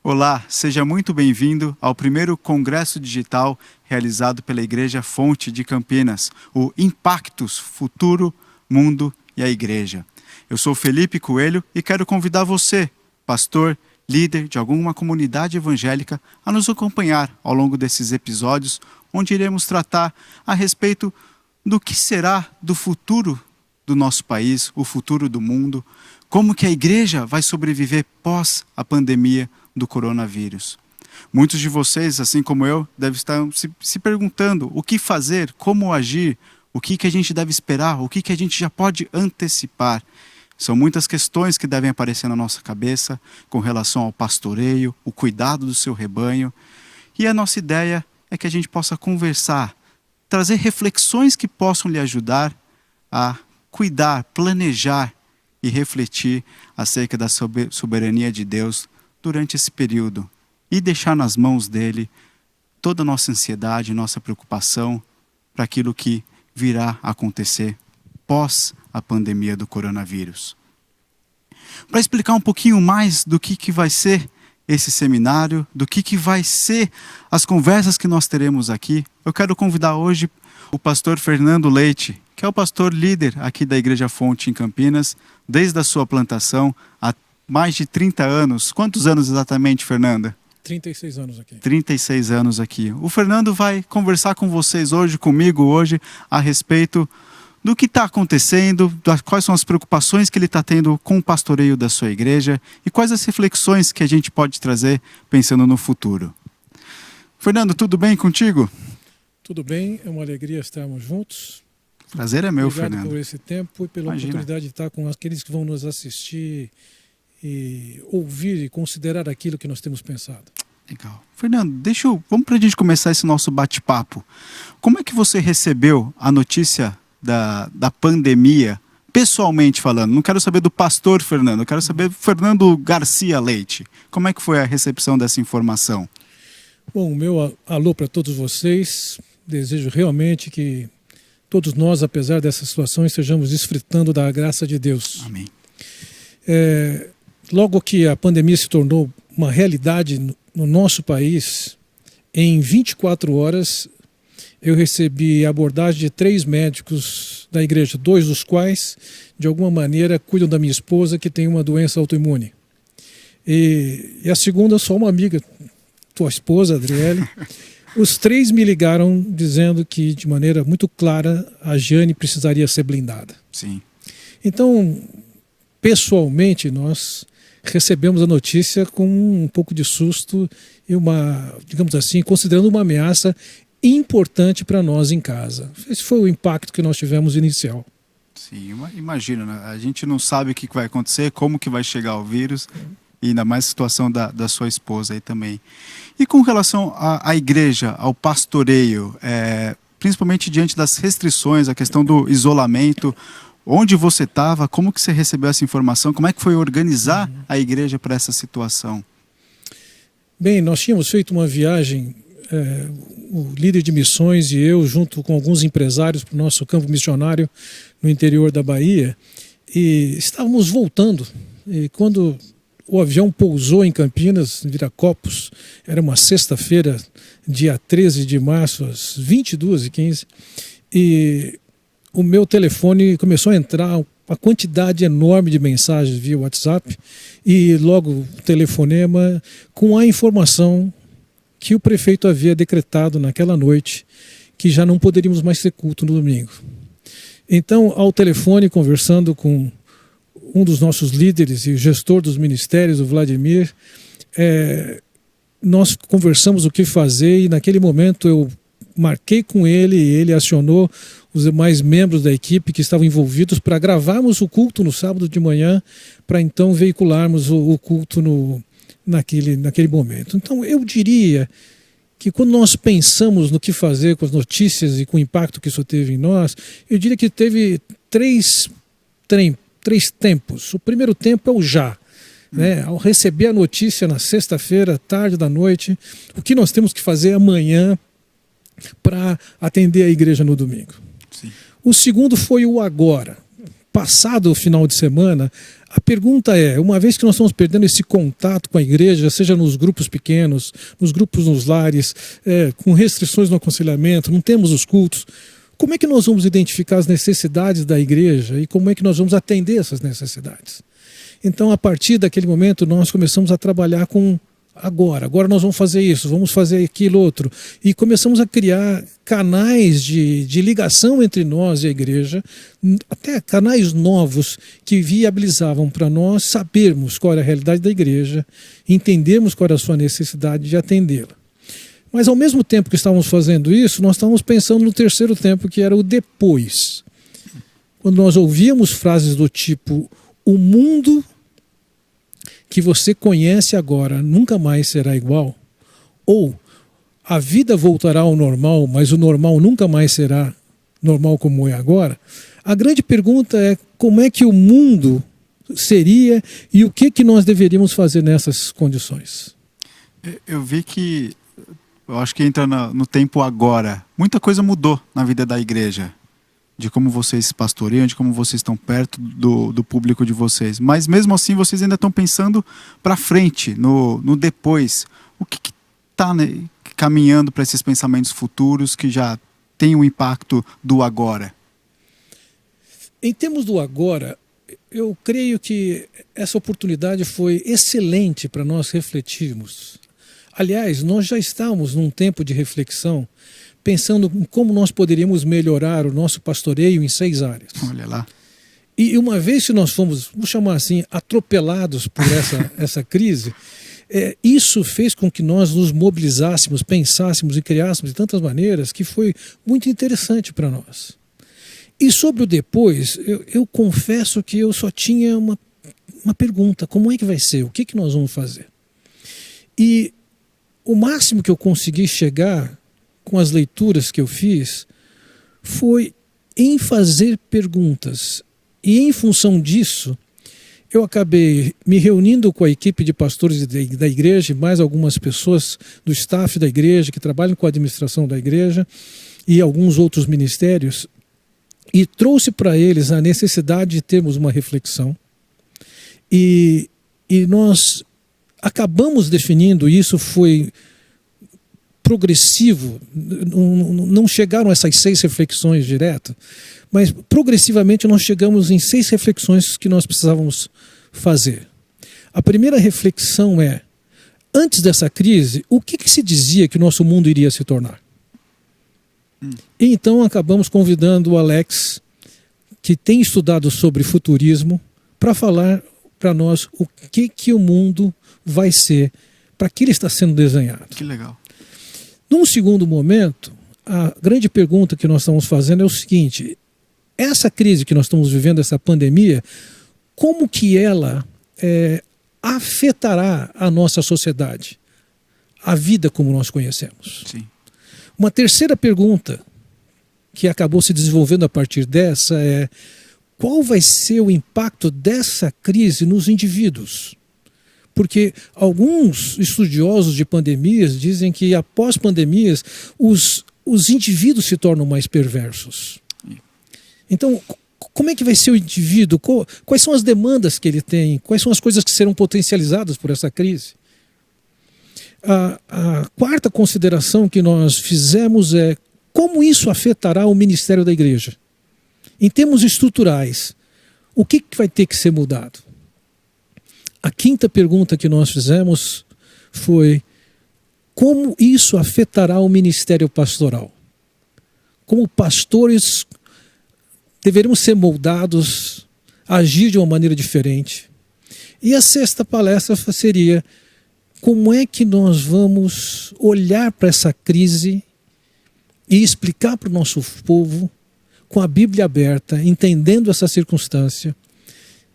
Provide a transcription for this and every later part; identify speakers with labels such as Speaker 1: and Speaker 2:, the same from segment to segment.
Speaker 1: Olá, seja muito bem-vindo ao primeiro congresso digital realizado pela Igreja Fonte de Campinas, o Impactos, Futuro, Mundo e a Igreja. Eu sou Felipe Coelho e quero convidar você, pastor, líder de alguma comunidade evangélica, a nos acompanhar ao longo desses episódios, onde iremos tratar a respeito do que será do futuro do nosso país, o futuro do mundo, como que a igreja vai sobreviver pós a pandemia do coronavírus. Muitos de vocês, assim como eu, devem estar se perguntando o que fazer, como agir, o que a gente deve esperar, o que a gente já pode antecipar. São muitas questões que devem aparecer na nossa cabeça com relação ao pastoreio, o cuidado do seu rebanho. E a nossa ideia é que a gente possa conversar, trazer reflexões que possam lhe ajudar a cuidar, planejar e refletir acerca da soberania de Deus durante esse período e deixar nas mãos dele toda a nossa ansiedade, nossa preocupação para aquilo que virá a acontecer pós a pandemia do coronavírus. Para explicar um pouquinho mais do que vai ser esse seminário, do que vai ser as conversas que nós teremos aqui, eu quero convidar hoje o pastor Fernando Leite, que é o pastor líder aqui da Igreja Fonte em Campinas, desde a sua plantação há mais de 30 anos. Quantos anos exatamente, Fernanda?
Speaker 2: 36 anos aqui.
Speaker 1: 36 anos aqui. O Fernando vai conversar com vocês hoje, comigo hoje, a respeito do que está acontecendo, quais são as preocupações que ele está tendo com o pastoreio da sua igreja e quais as reflexões que a gente pode trazer pensando no futuro. Fernando, tudo bem contigo?
Speaker 2: Tudo bem, é uma alegria estarmos juntos.
Speaker 1: Prazer é meu,
Speaker 2: Obrigado
Speaker 1: Fernando.
Speaker 2: por esse tempo e pela oportunidade de estar com aqueles que vão nos assistir e ouvir e considerar aquilo que nós temos pensado.
Speaker 1: Legal. Fernando, vamos para a gente começar esse nosso bate-papo. Como é que você recebeu a notícia da pandemia, pessoalmente falando? Não quero saber do pastor Fernando, eu quero saber do Fernando Garcia Leite. Como é que foi a recepção dessa informação?
Speaker 2: Bom, meu alô para todos vocês. Desejo realmente que todos nós, apesar dessa situação, estejamos desfrutando da graça de Deus.
Speaker 1: Amém.
Speaker 2: Logo que a pandemia se tornou uma realidade no nosso país, em 24 horas eu recebi a abordagem de 3 médicos da igreja, 2 dos quais, de alguma maneira, cuidam da minha esposa que tem uma doença autoimune. E a segunda, só uma amiga, tua esposa, Adriele. Os 3 me ligaram dizendo que, de maneira muito clara, a Jane precisaria ser blindada.
Speaker 1: Sim.
Speaker 2: Então, pessoalmente, nós recebemos a notícia com um pouco de susto e digamos assim, considerando uma ameaça importante para nós em casa. Esse foi o impacto que nós tivemos inicial.
Speaker 1: Sim, imagina, né? A gente não sabe o que vai acontecer, como que vai chegar o vírus, e ainda mais a situação da sua esposa aí também. E com relação à igreja, ao pastoreio, principalmente diante das restrições, a questão do isolamento, onde você estava, como que você recebeu essa informação, como é que foi organizar a igreja para essa situação?
Speaker 2: Bem, nós tínhamos feito uma viagem, o líder de missões e eu, junto com alguns empresários para o nosso campo missionário no interior da Bahia, e estávamos voltando, e quando o avião pousou em Campinas, em Viracopos, era uma sexta-feira, dia 13 de março, às 22h15, e o meu telefone começou a entrar uma quantidade enorme de mensagens via WhatsApp e logo o telefonema com a informação que o prefeito havia decretado naquela noite que já não poderíamos mais ter culto no domingo. Então, ao telefone, conversando com um dos nossos líderes e o gestor dos ministérios, o Vladimir, nós conversamos o que fazer e naquele momento eu marquei com ele e ele acionou os demais membros da equipe que estavam envolvidos para gravarmos o culto no sábado de manhã, para então veicularmos o culto naquele momento. Então eu diria que quando nós pensamos no que fazer com as notícias e com o impacto que isso teve em nós, eu diria que teve três tempos. O primeiro tempo é o já. Ao receber a notícia na sexta-feira, tarde da noite, o que nós temos que fazer amanhã para atender a igreja no domingo.
Speaker 1: Sim.
Speaker 2: O segundo foi o agora. Passado o final de semana, A pergunta é, uma vez que nós estamos perdendo esse contato com a igreja, seja nos grupos pequenos, nos grupos nos lares, com restrições no aconselhamento, não temos os cultos, como é que nós vamos identificar as necessidades da igreja e como é que nós vamos atender essas necessidades? Então, a partir daquele momento, nós começamos a trabalhar com agora nós vamos fazer isso, vamos fazer aquilo outro. E começamos a criar canais de ligação entre nós e a igreja, até canais novos que viabilizavam para nós sabermos qual era a realidade da igreja, entendermos qual era a sua necessidade de atendê-la. Mas ao mesmo tempo que estávamos fazendo isso, nós estávamos pensando no terceiro tempo, que era o depois. Quando nós ouvíamos frases do tipo, o mundo que você conhece agora nunca mais será igual, ou a vida voltará ao normal, mas o normal nunca mais será normal como é agora, a grande pergunta é como é que o mundo seria e o que nós deveríamos fazer nessas condições.
Speaker 1: Eu vi que, eu acho que entra no tempo agora. Muita coisa mudou na vida da igreja, de como vocês pastoreiam, de como vocês estão perto do público de vocês. Mas mesmo assim vocês ainda estão pensando para frente, no depois. O que está caminhando para esses pensamentos futuros que já tem um impacto do agora?
Speaker 2: Em termos do agora, eu creio que essa oportunidade foi excelente para nós refletirmos. Aliás, nós já estamos num tempo de reflexão, pensando em como nós poderíamos melhorar o nosso pastoreio em 6 áreas.
Speaker 1: Olha lá.
Speaker 2: E uma vez que nós fomos, vamos chamar assim, atropelados por essa crise, isso fez com que nós nos mobilizássemos, pensássemos e criássemos de tantas maneiras que foi muito interessante para nós. E sobre o depois, eu confesso que eu só tinha uma pergunta, como é que vai ser? O que nós vamos fazer? E o máximo que eu consegui chegar com as leituras que eu fiz, foi em fazer perguntas. E em função disso, eu acabei me reunindo com a equipe de pastores da igreja e mais algumas pessoas do staff da igreja, que trabalham com a administração da igreja, e alguns outros ministérios, e trouxe para eles a necessidade de termos uma reflexão. E nós acabamos definindo, isso foi progressivo, não chegaram a essas 6 reflexões direto, mas progressivamente nós chegamos em 6 reflexões que nós precisávamos fazer. A primeira reflexão é, antes dessa crise, o que se dizia que o nosso mundo iria se tornar? E então acabamos convidando o Alex, que tem estudado sobre futurismo, para falar para nós o que o mundo vai ser, para que ele está sendo desenhado.
Speaker 1: Que legal.
Speaker 2: Num segundo momento, a grande pergunta que nós estamos fazendo é o seguinte, essa crise que nós estamos vivendo, essa pandemia, como que ela afetará a nossa sociedade, a vida como nós conhecemos?
Speaker 1: Sim.
Speaker 2: Uma terceira pergunta que acabou se desenvolvendo a partir dessa é, qual vai ser o impacto dessa crise nos indivíduos? Porque alguns estudiosos de pandemias dizem que após pandemias os indivíduos se tornam mais perversos. Então, como é que vai ser o indivíduo? Quais são as demandas que ele tem? Quais são as coisas que serão potencializadas por essa crise? A quarta consideração que nós fizemos é como isso afetará o ministério da igreja? Em termos estruturais, o que vai ter que ser mudado? A quinta pergunta que nós fizemos foi como isso afetará o ministério pastoral? Como pastores deveríamos ser moldados, agir de uma maneira diferente? E a sexta palestra seria como é que nós vamos olhar para essa crise e explicar para o nosso povo, com a Bíblia aberta, entendendo essa circunstância.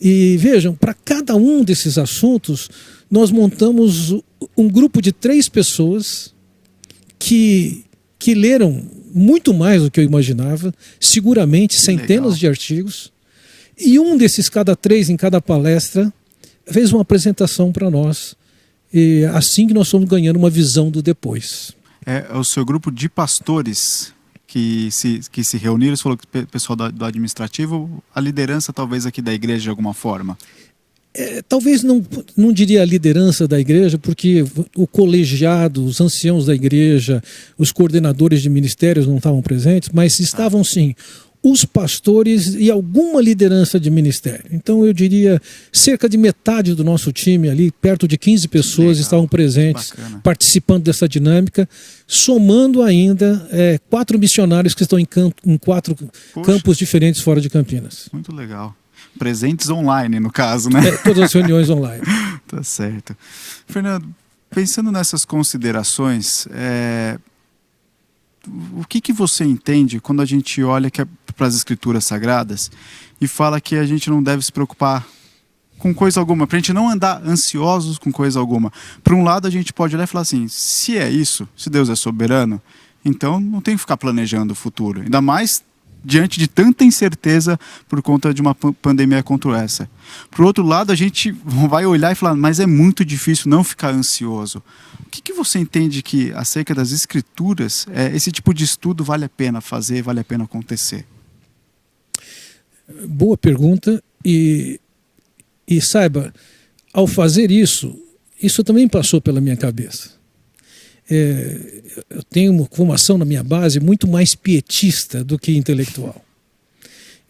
Speaker 2: E vejam, para cada um desses assuntos, nós montamos um grupo de 3 pessoas que leram muito mais do que eu imaginava, seguramente centenas de artigos, e um desses, cada 3 em cada palestra, fez uma apresentação para nós, e assim que nós fomos ganhando uma visão do depois.
Speaker 1: É o seu grupo de pastores que se reuniram, você falou que o pessoal do administrativo, a liderança talvez aqui da igreja de alguma forma.
Speaker 2: Talvez não diria a liderança da igreja, porque o colegiado, os anciãos da igreja, os coordenadores de ministérios não estavam presentes, mas estavam sim os pastores e alguma liderança de ministério. Então eu diria cerca de metade do nosso time ali, perto de 15 pessoas, estavam presentes, participando dessa dinâmica, somando ainda 4 missionários que estão em 4 campos diferentes fora de Campinas.
Speaker 1: Muito legal. Presentes online, no caso, né?
Speaker 2: Todas as reuniões online.
Speaker 1: Tá certo. Fernando, pensando nessas considerações, o que você entende quando a gente olha para as Escrituras Sagradas e fala que a gente não deve se preocupar com coisa alguma, para a gente não andar ansiosos com coisa alguma? Por um lado, a gente pode olhar e falar assim, se é isso, se Deus é soberano, então não tem que ficar planejando o futuro. Ainda mais diante de tanta incerteza por conta de uma pandemia contra essa. Por outro lado, a gente vai olhar e falar, mas é muito difícil não ficar ansioso. O que você entende que, acerca das Escrituras, esse tipo de estudo vale a pena fazer, vale a pena acontecer?
Speaker 2: Boa pergunta. E saiba, ao fazer isso também passou pela minha cabeça. Eu tenho uma formação na minha base muito mais pietista do que intelectual.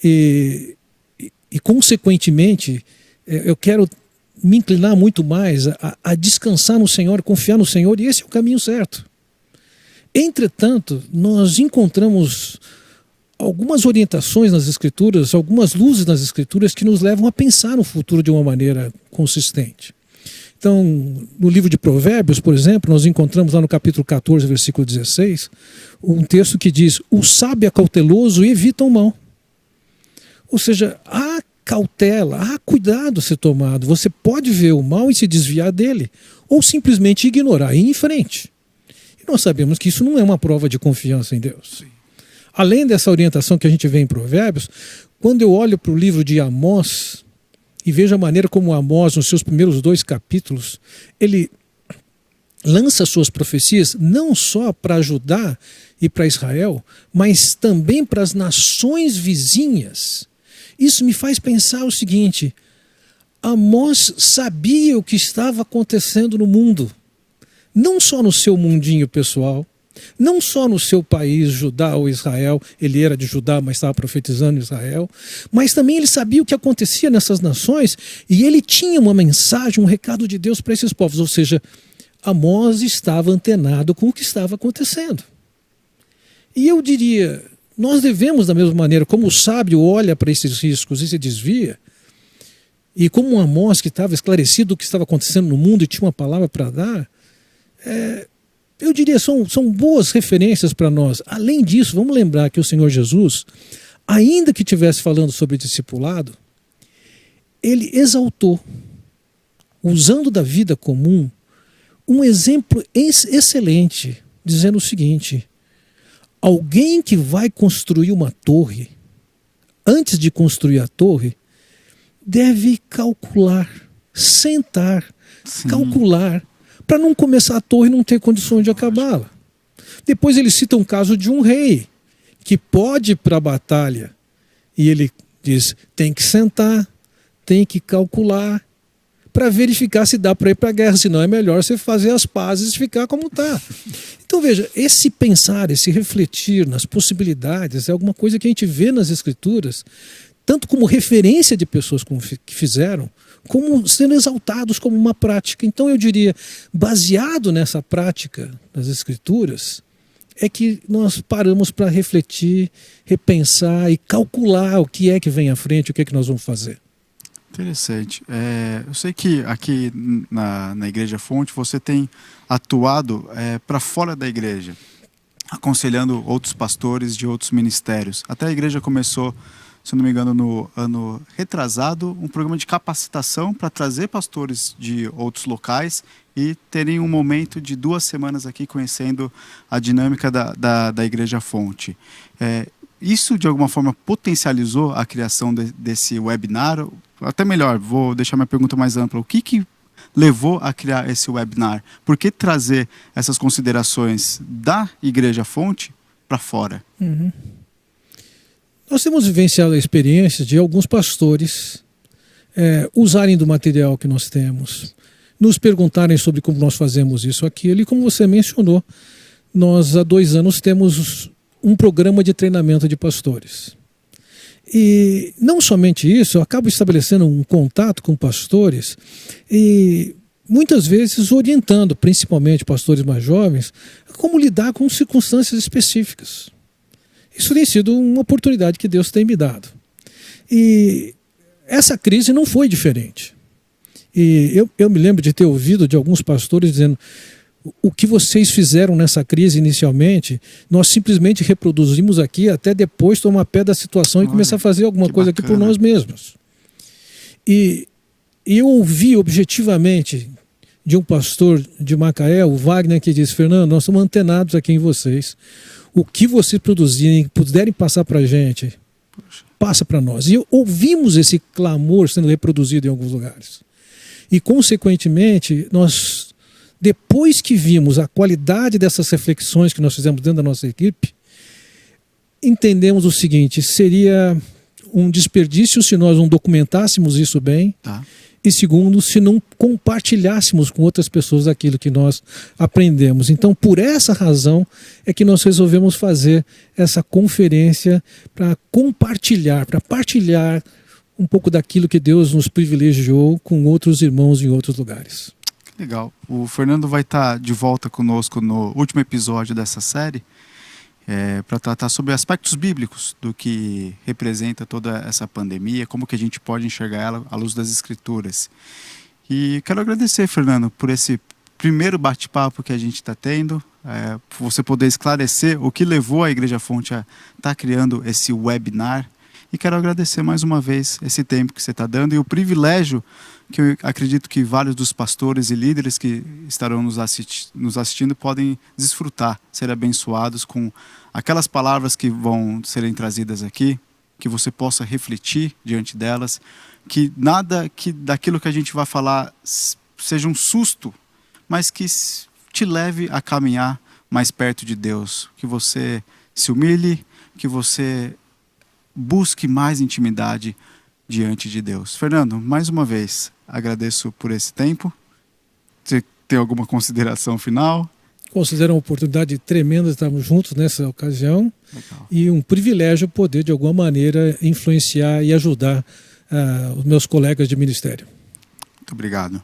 Speaker 2: E consequentemente, eu quero me inclinar muito mais a descansar no Senhor, confiar no Senhor, e esse é o caminho certo. Entretanto, nós encontramos algumas orientações nas Escrituras, algumas luzes nas Escrituras que nos levam a pensar no futuro de uma maneira consistente. Então, no livro de Provérbios, por exemplo, nós encontramos lá no capítulo 14, versículo 16, um texto que diz: o sábio é cauteloso e evita o mal. Ou seja, há cautela, há cuidado a ser tomado. Você pode ver o mal e se desviar dele, ou simplesmente ignorar e ir em frente. E nós sabemos que isso não é uma prova de confiança em Deus. Além dessa orientação que a gente vê em Provérbios, quando eu olho para o livro de Amós e vejo a maneira como Amós, nos seus primeiros 2 capítulos, ele lança suas profecias não só para Judá e para Israel, mas também para as nações vizinhas. Isso me faz pensar o seguinte: Amós sabia o que estava acontecendo no mundo, não só no seu mundinho pessoal, não só no seu país, Judá ou Israel, ele era de Judá, mas estava profetizando em Israel, mas também ele sabia o que acontecia nessas nações e ele tinha uma mensagem, um recado de Deus para esses povos. Ou seja, Amós estava antenado com o que estava acontecendo. E eu diria, nós devemos, da mesma maneira, como o sábio olha para esses riscos e se desvia, e como um Amós que estava esclarecido do que estava acontecendo no mundo e tinha uma palavra para dar, eu diria, são boas referências para nós. Além disso, vamos lembrar que o Senhor Jesus, ainda que estivesse falando sobre discipulado, ele exaltou, usando da vida comum, um exemplo excelente, dizendo o seguinte: alguém que vai construir uma torre, antes de construir a torre, deve calcular, sentar, calcular, para não começar a torre e não ter condições de acabá-la. Depois ele cita um caso de um rei que pode ir para a batalha e ele diz, tem que sentar, tem que calcular para verificar se dá para ir para a guerra, senão é melhor você fazer as pazes e ficar como está. Então veja, esse pensar, esse refletir nas possibilidades é alguma coisa que a gente vê nas Escrituras, tanto como referência de pessoas que fizeram, como sendo exaltados como uma prática. Então eu diria, baseado nessa prática das Escrituras, é que nós paramos para refletir, repensar e calcular o que é que vem à frente, o que é que nós vamos fazer.
Speaker 1: Interessante. Eu sei que aqui na Igreja Fonte você tem atuado para fora da igreja, aconselhando outros pastores de outros ministérios. Até a igreja começou, se não me engano, no ano retrasado, um programa de capacitação para trazer pastores de outros locais e terem um momento de 2 semanas aqui conhecendo a dinâmica da Igreja Fonte. Isso, de alguma forma, potencializou a criação desse webinar? Até melhor, vou deixar minha pergunta mais ampla. O que levou a criar esse webinar? Por que trazer essas considerações da Igreja Fonte para fora?
Speaker 2: Nós temos vivenciado a experiência de alguns pastores usarem do material que nós temos, nos perguntarem sobre como nós fazemos isso, aquilo, e como você mencionou, nós há 2 anos temos um programa de treinamento de pastores. E não somente isso, eu acabo estabelecendo um contato com pastores e muitas vezes orientando, principalmente pastores mais jovens, como lidar com circunstâncias específicas. Isso tem sido uma oportunidade que Deus tem me dado. E essa crise não foi diferente. E eu me lembro de ter ouvido de alguns pastores dizendo: o que vocês fizeram nessa crise inicialmente, nós simplesmente reproduzimos aqui até depois tomar pé da situação e começar a fazer alguma coisa aqui por nós mesmos. E eu ouvi objetivamente de um pastor de Macaé, o Wagner, que disse: Fernando, nós estamos antenados aqui em vocês. O que vocês produzirem, puderem passar para a gente, passa para nós. E ouvimos esse clamor sendo reproduzido em alguns lugares. E, consequentemente, nós, depois que vimos a qualidade dessas reflexões que nós fizemos dentro da nossa equipe, entendemos o seguinte: seria um desperdício se nós não documentássemos isso bem. Tá. E segundo, se não compartilhássemos com outras pessoas aquilo que nós aprendemos. Então, por essa razão é que nós resolvemos fazer essa conferência para compartilhar, para partilhar um pouco daquilo que Deus nos privilegiou com outros irmãos em outros lugares.
Speaker 1: Legal. O Fernando vai estar de volta conosco no último episódio dessa série, para tratar sobre aspectos bíblicos do que representa toda essa pandemia, como que a gente pode enxergar ela à luz das Escrituras. E quero agradecer, Fernando, por esse primeiro bate-papo que a gente está tendo, por você poder esclarecer o que levou a Igreja Fonte a estar criando esse webinar. E quero agradecer mais uma vez esse tempo que você está dando e o privilégio que eu acredito que vários dos pastores e líderes que estarão nos assistindo podem desfrutar, ser abençoados com aquelas palavras que vão serem trazidas aqui, que você possa refletir diante delas, que nada daquilo que a gente vai falar seja um susto, mas que te leve a caminhar mais perto de Deus, que você se humilhe, que você busque mais intimidade diante de Deus. Fernando, mais uma vez, agradeço por esse tempo. Você tem alguma consideração final?
Speaker 2: Considero uma oportunidade tremenda de estarmos juntos nessa ocasião. Legal. E um privilégio poder, de alguma maneira, influenciar e ajudar os meus colegas de ministério.
Speaker 1: Muito obrigado.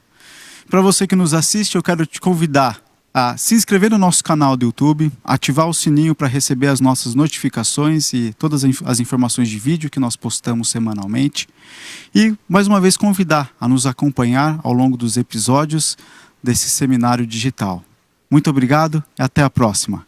Speaker 1: Para você que nos assiste, eu quero te convidar a se inscrever no nosso canal do YouTube, ativar o sininho para receber as nossas notificações e todas as informações de vídeo que nós postamos semanalmente. E, mais uma vez, convidar a nos acompanhar ao longo dos episódios desse seminário digital. Muito obrigado e até a próxima.